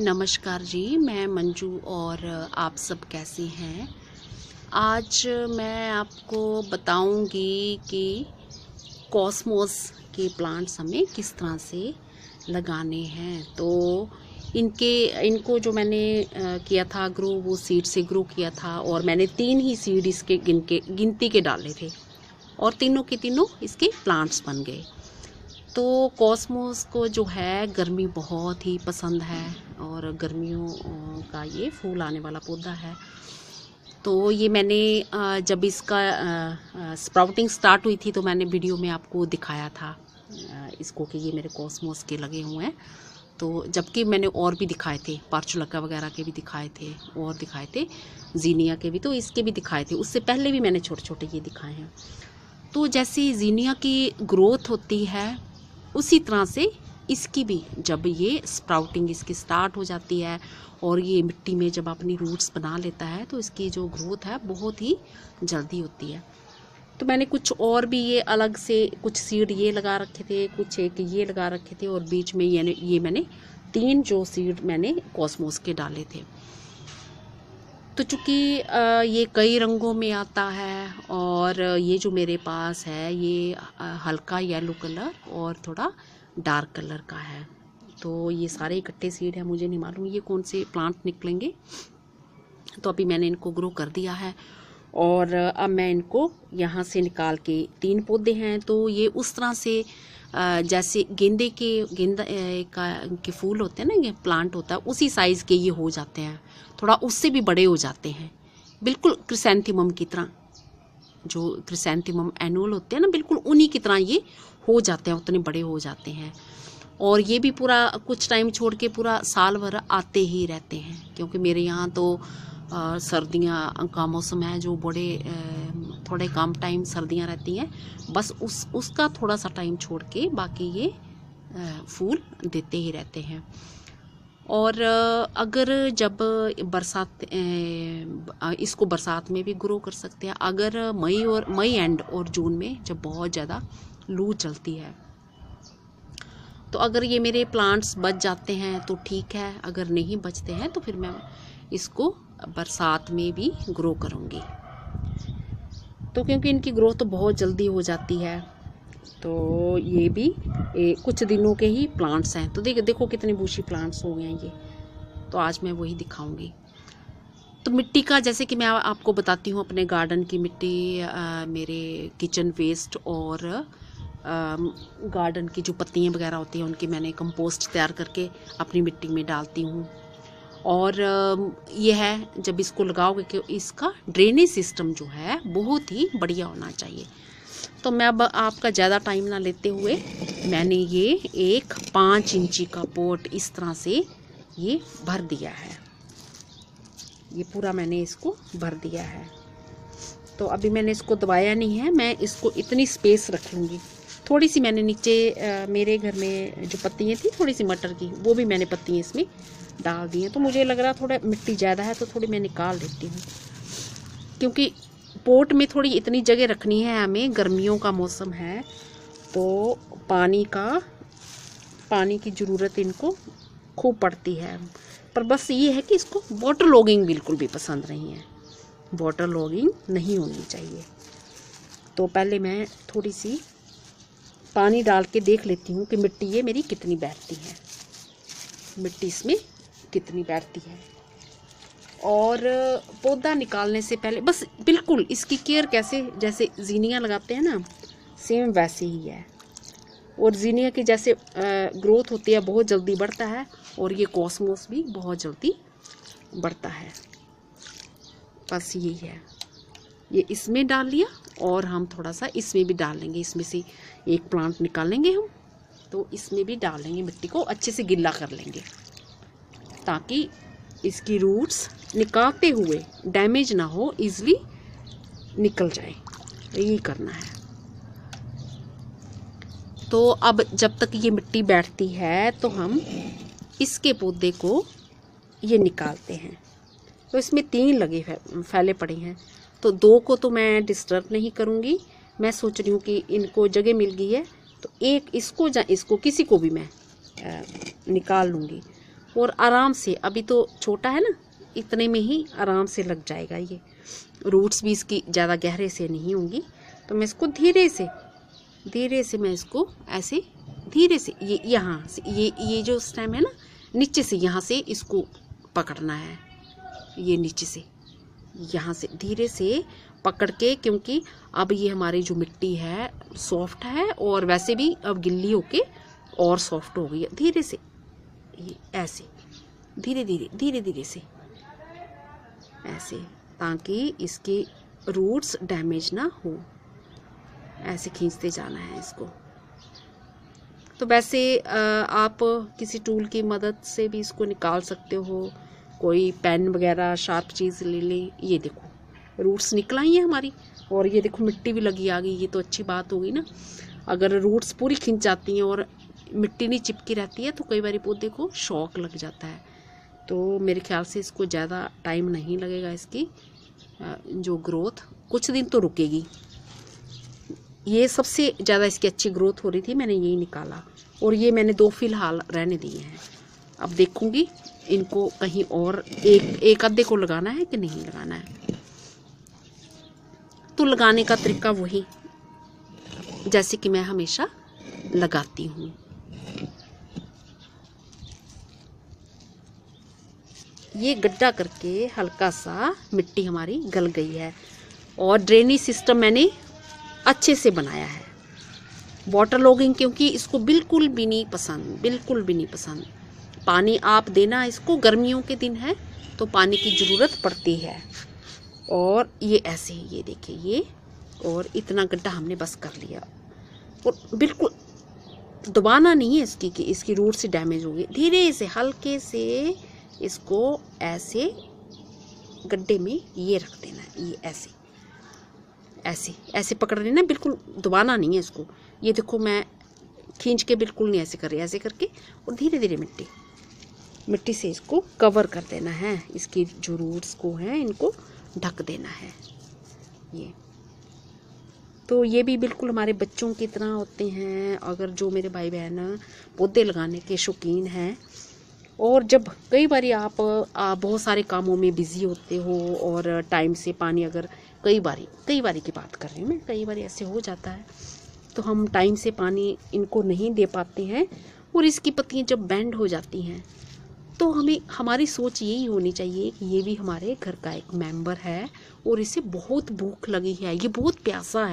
नमस्कार जी, मैं मंजू और आप सब कैसे हैं। आज मैं आपको बताऊंगी कि कॉस्मोस के प्लांट्स हमें किस तरह से लगाने हैं। तो इनको जो मैंने किया था ग्रो, वो सीड से ग्रो किया था और मैंने 3 ही सीड इसके गिनती के डाले थे और तीनों के तीनों इसके प्लांट्स बन गए। तो कॉस्मोस को जो है गर्मी बहुत ही पसंद है और गर्मियों का ये फूल आने वाला पौधा है। तो ये मैंने जब इसका स्प्राउटिंग स्टार्ट हुई थी तो मैंने वीडियो में आपको दिखाया था इसको कि ये मेरे कॉस्मोस के लगे हुए हैं। तो जबकि मैंने और भी दिखाए थे, पार्चुलका वगैरह के भी दिखाए थे और दिखाए थे जीनिया के भी, तो इसके भी दिखाए थे। उससे पहले भी मैंने छोटे छोटे ये दिखाए हैं। तो जैसे जीनिया की ग्रोथ होती है उसी तरह से इसकी भी, जब ये स्प्राउटिंग इसकी स्टार्ट हो जाती है और ये मिट्टी में जब अपनी रूट्स बना लेता है तो इसकी जो ग्रोथ है बहुत ही जल्दी होती है। तो मैंने कुछ और भी ये अलग से कुछ सीड ये लगा रखे थे, कुछ एक ये लगा रखे थे और बीच में ये मैंने 3 जो सीड मैंने कॉस्मोस के डाले थे। तो चूँकि ये कई रंगों में आता है और ये जो मेरे पास है ये हल्का येलो कलर और थोड़ा डार्क कलर का है। तो ये सारे इकट्ठे सीड हैं, मुझे नहीं मालूम ये कौन से प्लांट निकलेंगे। तो अभी मैंने इनको ग्रो कर दिया है और अब मैं इनको यहाँ से निकाल के 3 पौधे हैं। तो ये उस तरह से जैसे गेंदा के फूल होते हैं ना, ये प्लांट होता है उसी साइज़ के ये हो जाते हैं, थोड़ा उससे भी बड़े हो जाते हैं, बिल्कुल क्रिसैंथेमम की तरह। जो क्रिसैंथेमम एनुअल होते हैं ना, बिल्कुल उन्हीं की तरह ये हो जाते हैं, उतने बड़े हो जाते हैं। और ये भी पूरा कुछ टाइम छोड़ के पूरा साल भर आते ही रहते हैं, क्योंकि मेरे यहाँ तो सर्दियाँ का मौसम है, जो थोड़े कम टाइम सर्दियाँ रहती हैं, बस उसका थोड़ा सा टाइम छोड़ के बाकी ये फूल देते ही रहते हैं। और अगर जब बरसात, इसको बरसात में भी ग्रो कर सकते हैं। अगर मई एंड और जून में जब बहुत ज़्यादा लू चलती है तो अगर ये मेरे प्लांट्स बच जाते हैं तो ठीक है, अगर नहीं बचते हैं तो फिर मैं इसको बरसात में भी ग्रो करूँगी। तो क्योंकि इनकी ग्रोथ तो बहुत जल्दी हो जाती है, तो ये भी कुछ दिनों के ही प्लांट्स हैं। तो देखो कितने बूशी प्लांट्स हो गए हैं ये। तो आज मैं वही दिखाऊंगी। तो मिट्टी का, जैसे कि मैं आपको बताती हूँ अपने गार्डन की मिट्टी, मेरे किचन वेस्ट और गार्डन की जो पत्तियाँ वगैरह होती हैं उनकी मैंने कंपोस्ट तैयार करके अपनी मिट्टी में डालती हूँ। और ये है जब इसको लगाओगे कि इसका ड्रेनेज सिस्टम जो है बहुत ही बढ़िया होना चाहिए। तो मैं अब आपका ज़्यादा टाइम ना लेते हुए मैंने ये एक 5 इंची का पॉट इस तरह से ये भर दिया है। ये पूरा मैंने इसको भर दिया है। तो अभी मैंने इसको दबाया नहीं है, मैं इसको इतनी स्पेस रख लूँगी। थोड़ी सी मैंने नीचे मेरे घर में जो पत्तियाँ थी थोड़ी सी मटर की, वो भी मैंने पत्तियाँ इसमें डाल दी हैं। तो मुझे लग रहा थोड़ा मिट्टी ज़्यादा है तो थोड़ी मैं निकाल देती हूँ, क्योंकि पोट में थोड़ी इतनी जगह रखनी है हमें। गर्मियों का मौसम है तो पानी की ज़रूरत इनको खूब पड़ती है। पर बस ये है कि इसको वाटर लॉगिंग बिल्कुल भी पसंद नहीं है, वाटर लॉगिंग नहीं होनी चाहिए। तो पहले मैं थोड़ी सी पानी डाल के देख लेती हूँ कि मिट्टी ये मेरी कितनी बैठती है, मिट्टी इसमें कितनी बैठती है। और पौधा निकालने से पहले बस बिल्कुल इसकी केयर कैसे, जैसे जीनिया लगाते हैं ना, सेम वैसे ही है। और जीनिया की जैसे ग्रोथ होती है बहुत जल्दी बढ़ता है और ये कॉस्मोस भी बहुत जल्दी बढ़ता है। बस यही है, ये इसमें डाल लिया और हम थोड़ा सा इसमें भी डाल लेंगे। इसमें से एक प्लांट निकालेंगे हम, तो इसमें भी डाल लेंगे, मिट्टी को अच्छे से गिल्ला कर लेंगे ताकि इसकी रूट्स निकालते हुए डैमेज ना हो, इजीली निकल जाए। यही करना है। तो अब जब तक ये मिट्टी बैठती है तो हम इसके पौधे को ये निकालते हैं। तो इसमें 3 फैले पड़े हैं, तो 2 को तो मैं डिस्टर्ब नहीं करूँगी। मैं सोच रही हूँ कि इनको जगह मिल गई है तो एक इसको किसी को भी मैं निकाल लूँगी। और आराम से, अभी तो छोटा है ना, इतने में ही आराम से लग जाएगा। ये रूट्स भी इसकी ज़्यादा गहरे से नहीं होंगी, तो मैं इसको धीरे से मैं इसको ऐसे धीरे से, ये यहाँ से, ये जो स्टेम है ना, नीचे से यहाँ से इसको पकड़ना है, ये नीचे से यहाँ से धीरे से पकड़ के, क्योंकि अब ये हमारी जो मिट्टी है सॉफ्ट है और वैसे भी अब गिल्ली होके और सॉफ्ट हो गई है। धीरे से ये ऐसे धीरे से ऐसे, ताकि इसके रूट्स डैमेज ना हो। ऐसे खींचते जाना है इसको। तो वैसे आप किसी टूल की मदद से भी इसको निकाल सकते हो, कोई पेन वगैरह शार्प चीज़ ले लें। ये देखो रूट्स निकल आई है हमारी, और ये देखो मिट्टी भी लगी आ गई। ये तो अच्छी बात होगी ना। अगर रूट्स पूरी खिंच जाती हैं और मिट्टी नहीं चिपकी रहती है तो कई बार पौधे को शॉक लग जाता है। तो मेरे ख्याल से इसको ज़्यादा टाइम नहीं लगेगा, इसकी जो ग्रोथ कुछ दिन तो रुकेगी। ये सबसे ज़्यादा इसकी अच्छी ग्रोथ हो रही थी, मैंने यही निकाला, और ये मैंने 2 फिलहाल रहने दिए हैं। अब देखूंगी इनको कहीं और एक आधे को लगाना है कि नहीं लगाना है। तो लगाने का तरीका वही जैसे कि मैं हमेशा लगाती हूँ। ये गड्ढा करके हल्का सा मिट्टी हमारी गल गई है, और ड्रेनेज सिस्टम मैंने अच्छे से बनाया है। वाटर लॉगिंग क्योंकि इसको बिल्कुल भी नहीं पसंद। पानी आप देना, इसको गर्मियों के दिन है तो पानी की ज़रूरत पड़ती है। और ये ऐसे ही, ये देखिए ये, और इतना गड्ढा हमने बस कर लिया, और बिल्कुल दबाना नहीं है इसकी कि इसकी रूट से डैमेज होगी। धीरे से हल्के से इसको ऐसे गड्ढे में ये रख देना है, ये ऐसे पकड़ लेना, बिल्कुल दबाना नहीं है इसको। ये देखो मैं खींच के बिल्कुल नहीं ऐसे कर रही, ऐसे करके, और धीरे धीरे मिट्टी से इसको कवर कर देना है। इसकी जो रूट्स को हैं इनको ढक देना है। ये तो ये भी बिल्कुल हमारे बच्चों की तरह होते हैं। अगर जो मेरे भाई बहन पौधे लगाने के शौकीन हैं, और जब कई बार आप बहुत सारे कामों में बिज़ी होते हो और टाइम से पानी, अगर कई बारी की बात कर रही हूँ मैं, कई बार ऐसे हो जाता है तो हम टाइम से पानी इनको नहीं दे पाते हैं, और इसकी पत्तियाँ जब बेंड हो जाती हैं तो हमारी सोच यही होनी चाहिए कि ये भी हमारे घर का एक मेंबर है और इसे बहुत भूख लगी है, ये बहुत प्यासा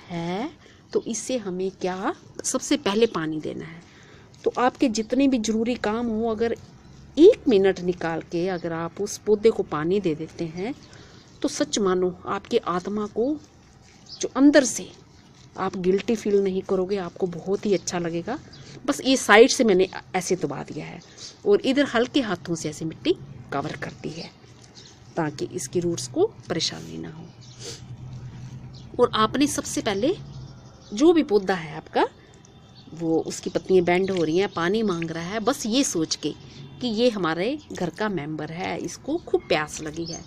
है, तो इससे हमें क्या सबसे पहले पानी देना है। तो आपके जितने भी ज़रूरी काम हो, अगर 1 मिनट निकाल के अगर आप उस पौधे को पानी दे देते हैं तो सच मानो आपकी आत्मा को जो अंदर से आप गिल्टी फील नहीं करोगे, आपको बहुत ही अच्छा लगेगा। बस ये साइड से मैंने ऐसे दबा दिया है और इधर हल्के हाथों से ऐसे मिट्टी कवर करती है ताकि इसकी रूट्स को परेशानी ना हो। और आपने सबसे पहले जो भी पौधा है आपका, वो उसकी पत्तियां बेंड हो रही हैं, पानी मांग रहा है, बस ये सोच के कि ये हमारे घर का मेंबर है, इसको खूब प्यास लगी है।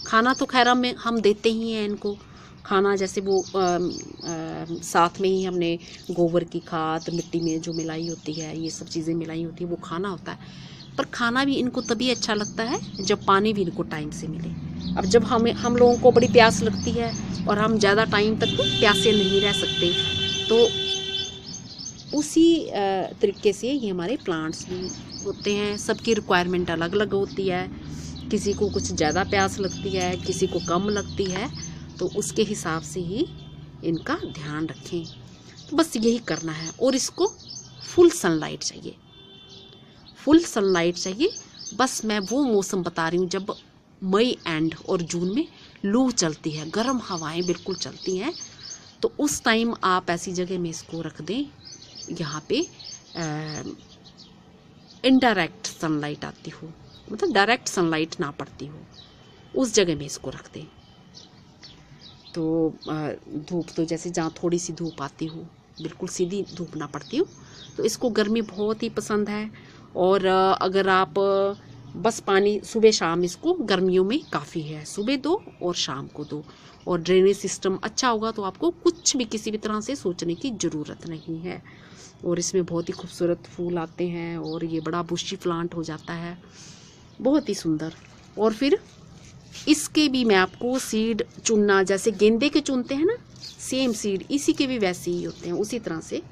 खाना तो खैर हम देते ही हैं इनको खाना, जैसे वो साथ में ही हमने गोबर की खाद मिट्टी में जो मिलाई होती है, ये सब चीज़ें मिलाई होती है, वो खाना होता है। पर खाना भी इनको तभी अच्छा लगता है जब पानी भी इनको टाइम से मिले। अब जब हम लोगों को बड़ी प्यास लगती है और हम ज़्यादा टाइम तक प्यासे नहीं रह सकते, तो उसी तरीके से ये हमारे प्लांट्स भी होते हैं। सबकी रिक्वायरमेंट अलग अलग होती है, किसी को कुछ ज़्यादा प्यास लगती है, किसी को कम लगती है, तो उसके हिसाब से ही इनका ध्यान रखें। तो बस यही करना है। और इसको फुल सनलाइट चाहिए। बस मैं वो मौसम बता रही हूँ जब मई एंड और जून में लू चलती है, गर्म हवाएं बिल्कुल चलती हैं, तो उस टाइम आप ऐसी जगह में इसको रख दें यहाँ पे इनडायरेक्ट सनलाइट आती हो, मतलब डायरेक्ट सनलाइट ना पड़ती हो, उस जगह में इसको रख दें। तो धूप तो जैसे जहाँ थोड़ी सी धूप आती हो, बिल्कुल सीधी धूप ना पड़ती हो, तो इसको गर्मी बहुत ही पसंद है। और अगर आप बस पानी सुबह शाम, इसको गर्मियों में काफ़ी है, सुबह दो और शाम को दो, और ड्रेनेज सिस्टम अच्छा होगा तो आपको कुछ भी किसी भी तरह से सोचने की ज़रूरत नहीं है। और इसमें बहुत ही खूबसूरत फूल आते हैं और ये बड़ा बुशी प्लांट हो जाता है, बहुत ही सुंदर। और फिर इसके भी मैं आपको सीड चुनना, जैसे गेंदे के चुनते हैं ना, सेम सीड इसी के भी वैसे ही होते हैं, उसी तरह से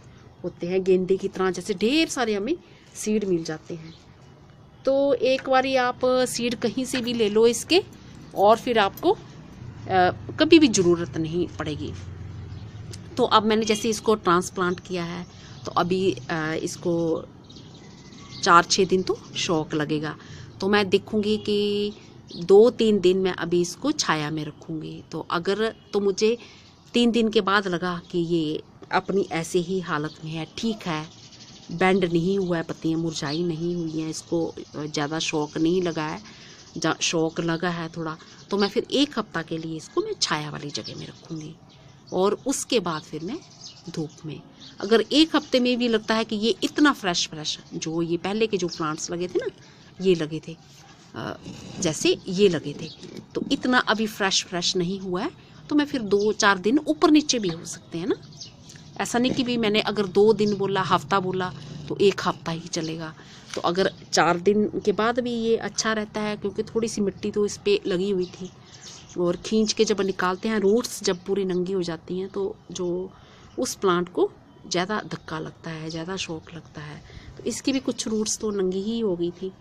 होते हैं गेंदे की तरह, जैसे ढेर सारे हमें सीड मिल जाते हैं। तो एक बारी आप सीड कहीं से भी ले लो इसके, और फिर आपको कभी भी ज़रूरत नहीं पड़ेगी। तो अब मैंने जैसे इसको ट्रांसप्लांट किया है, तो अभी इसको 4-6 दिन तो शौक लगेगा। तो मैं देखूँगी कि 2-3 दिन मैं अभी इसको छाया में रखूँगी। तो अगर तो मुझे 3 दिन के बाद लगा कि ये अपनी ऐसे ही हालत में है, ठीक है, बेंड नहीं हुआ है, पत्तियाँ मुरझाई नहीं हुई हैं, इसको ज़्यादा शौक नहीं लगा है, शौक लगा है थोड़ा, तो मैं फिर 1 हफ्ता के लिए इसको मैं छाया वाली जगह में रखूँगी। और उसके बाद फिर मैं धूप में, अगर 1 हफ्ते में भी लगता है कि ये इतना फ्रेश जो ये पहले के जो प्लांट्स लगे थे ना, ये लगे थे जैसे ये लगे थे, तो इतना अभी फ्रेश नहीं हुआ है, तो मैं फिर 2-4 दिन ऊपर नीचे भी हो सकते हैं ना। ऐसा नहीं कि भी मैंने अगर 2 दिन बोला, हफ्ता बोला, तो 1 हफ्ता ही चलेगा। तो अगर 4 दिन के बाद भी ये अच्छा रहता है, क्योंकि थोड़ी सी मिट्टी तो इस पर लगी हुई थी, और खींच के जब निकालते हैं, रूट्स जब पूरी नंगी हो जाती हैं, तो जो उस प्लांट को ज़्यादा धक्का लगता है, ज़्यादा शौक लगता है। तो इसकी भी कुछ रूट्स तो नंगी ही हो गई थी।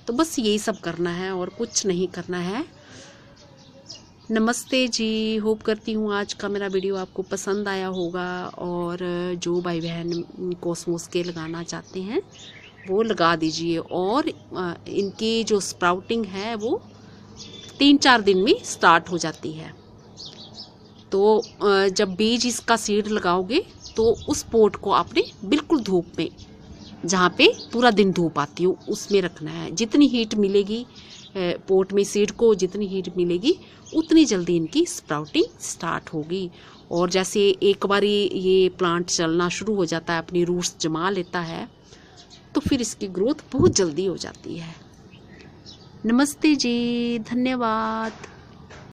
तो बस यही सब करना है और कुछ नहीं करना है। नमस्ते जी, होप करती हूँ आज का मेरा वीडियो आपको पसंद आया होगा, और जो भाई बहन कॉस्मोस के लगाना चाहते हैं वो लगा दीजिए। और इनकी जो स्प्राउटिंग है वो 3-4 दिन में स्टार्ट हो जाती है। तो जब बीज इसका सीड लगाओगे तो उस पोट को आपने बिल्कुल धूप में, जहाँ पे पूरा दिन धूप आती हो, उसमें रखना है। जितनी हीट मिलेगी पोट में सीड को, जितनी हीट मिलेगी उतनी जल्दी इनकी स्प्राउटिंग स्टार्ट होगी। और जैसे एक बारी ये प्लांट चलना शुरू हो जाता है, अपनी रूट्स जमा लेता है, तो फिर इसकी ग्रोथ बहुत जल्दी हो जाती है। नमस्ते जी, धन्यवाद।